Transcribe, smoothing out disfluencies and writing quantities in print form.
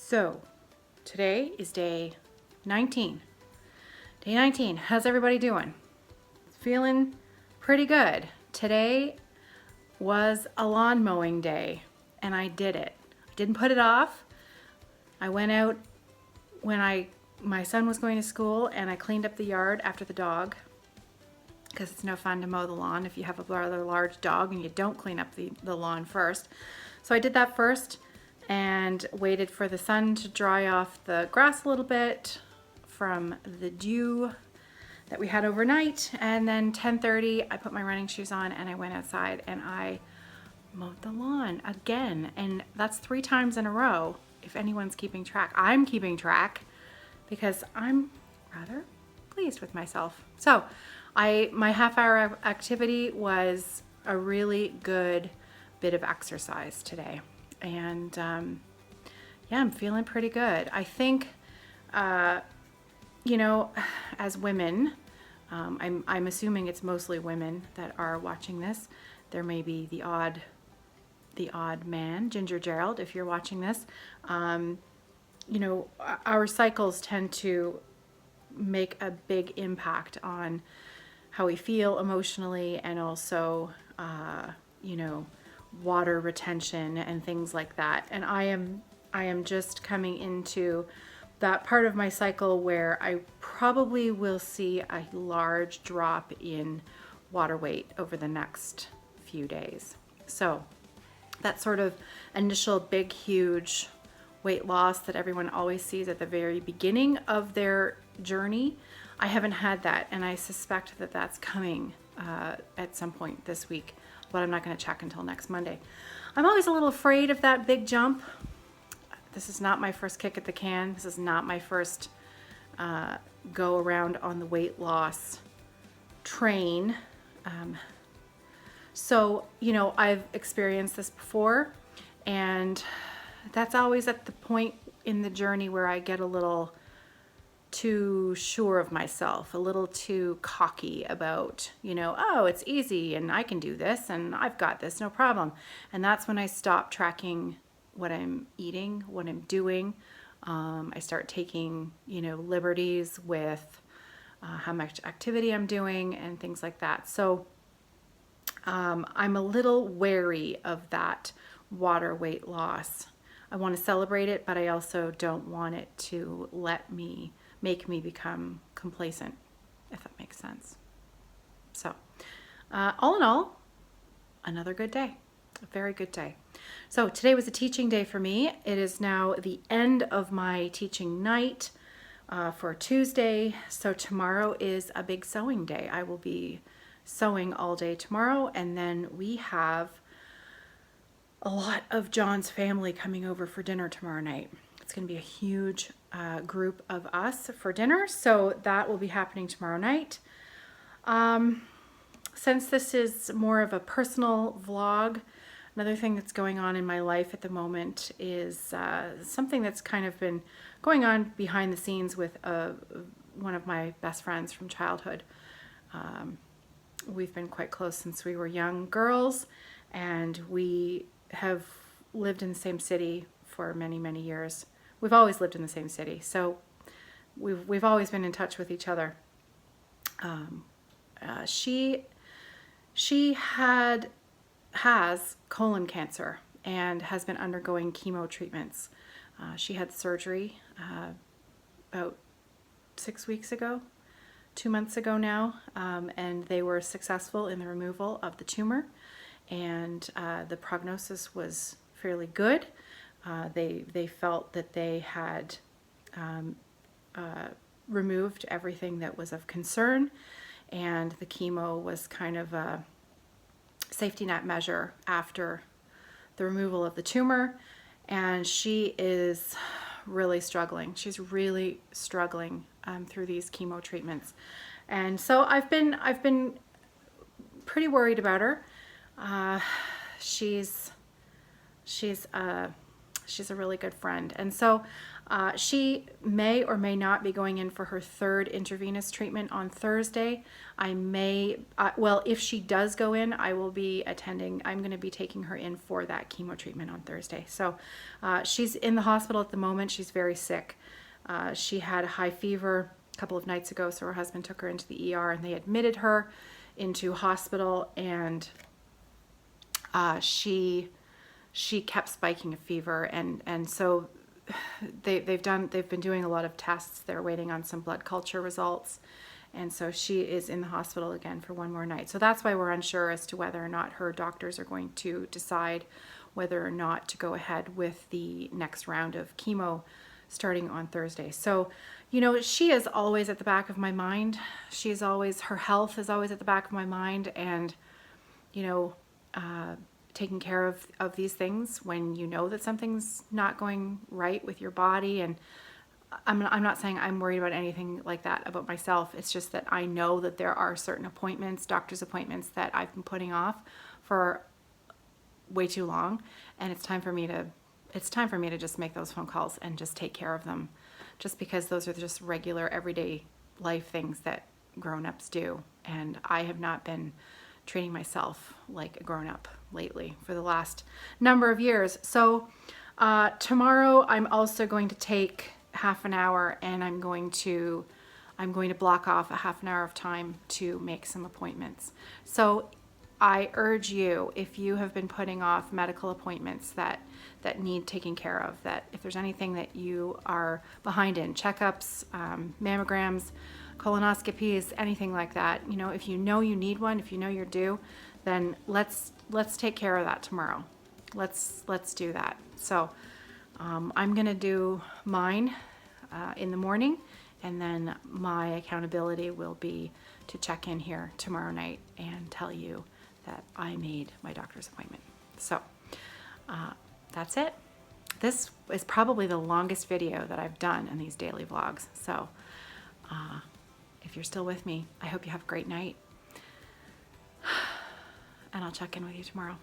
So today is day 19. Day 19. How's everybody doing? Feeling pretty good. Today was a lawn mowing day and I did it. I didn't put it off. I went out when my son was going to school and I cleaned up the yard after the dog, because it's no fun to mow the lawn if you have a rather large dog and you don't clean up the lawn first. So I did that first and waited for the sun to dry off the grass a little bit from the dew that we had overnight. And then 10:30, I put my running shoes on and I went outside and I mowed the lawn again. And that's 3 times in a row. If anyone's keeping track, I'm keeping track because I'm rather pleased with myself. So my half-hour activity was a really good bit of exercise today. And yeah, I'm feeling pretty good. I think, as women, I'm assuming it's mostly women that are watching this. There may be the odd man, Ginger Gerald, if you're watching this. Our cycles tend to make a big impact on how we feel emotionally, and also, water retention and things like that. And I am just coming into that part of my cycle where I probably will see a large drop in water weight over the next few days. So that sort of initial big, huge weight loss that everyone always sees at the very beginning of their journey, I haven't had that, and I suspect that that's coming at some point this week, but I'm not going to check until next Monday. I'm always a little afraid of that big jump. This is not my first kick at the can. This is not my first go around on the weight loss train. So, I've experienced this before, and that's always at the point in the journey where I get a little too sure of myself, a little too cocky about, oh, it's easy and I can do this and I've got this, no problem. And that's when I stop tracking what I'm eating, what I'm doing. I start taking, liberties with how much activity I'm doing and things like that. So I'm a little wary of that water weight loss. I want to celebrate it, but I also don't want it to make me become complacent, if that makes sense. So, all in all, another good day, a very good day. So today was a teaching day for me. It is now the end of my teaching night for Tuesday. So tomorrow is a big sewing day. I will be sewing all day tomorrow, and then we have a lot of John's family coming over for dinner tomorrow night. It's going to be a huge group of us for dinner, so that will be happening tomorrow night. Since this is more of a personal vlog, another thing that's going on in my life at the moment is something that's kind of been going on behind the scenes with one of my best friends from childhood. We've been quite close since we were young girls, and we have lived in the same city for many, many years. We've always lived in the same city, so we've always been in touch with each other. She has colon cancer and has been undergoing chemo treatments. She had surgery about 6 weeks ago, 2 months ago now, and they were successful in the removal of the tumor, and the prognosis was fairly good. They felt that they had removed everything that was of concern, and the chemo was kind of a safety net measure after the removal of the tumor. And she is really struggling. She's really struggling through these chemo treatments, and so I've been pretty worried about her. She's She's a really good friend. And so she may or may not be going in for her third intravenous treatment on Thursday. I may, well, if she does go in, I will be attending. I'm going to be taking her in for that chemo treatment on Thursday. So she's in the hospital at the moment. She's very sick. She had a high fever a couple of nights ago, so her husband took her into the ER and they admitted her into hospital, and she kept spiking a fever, and so they've been doing a lot of tests. They're waiting on some blood culture results, and so she is in the hospital again for one more night. So that's why we're unsure as to whether or not her doctors are going to decide whether or not to go ahead with the next round of chemo starting on Thursday. So, you know, she is always at the back of my mind. She's always, her health is always at the back of my mind, and, you know, taking care of these things when you know that something's not going right with your body. And I'm not saying I'm worried about anything like that about myself. It's just that I know that there are certain appointments, doctor's appointments, that I've been putting off for way too long, and it's time for me to just make those phone calls and just take care of them, just because those are just regular everyday life things that grown-ups do, and I have not been treating myself like a grown-up lately for the last number of years. So tomorrow I'm also going to take half an hour, and I'm going to block off a half an hour of time to make some appointments. So I urge you, if you have been putting off medical appointments that need taking care of, that if there's anything that you are behind in, checkups, mammograms, colonoscopies, anything like that, you know, if you know you need one, if you know you're due, then let's take care of that tomorrow. Let's do that. So I'm gonna do mine in the morning, and then my accountability will be to check in here tomorrow night and tell you that I made my doctor's appointment. So that's it. This is probably the longest video that I've done in these daily vlogs. So if you're still with me, I hope you have a great night, and I'll check in with you tomorrow.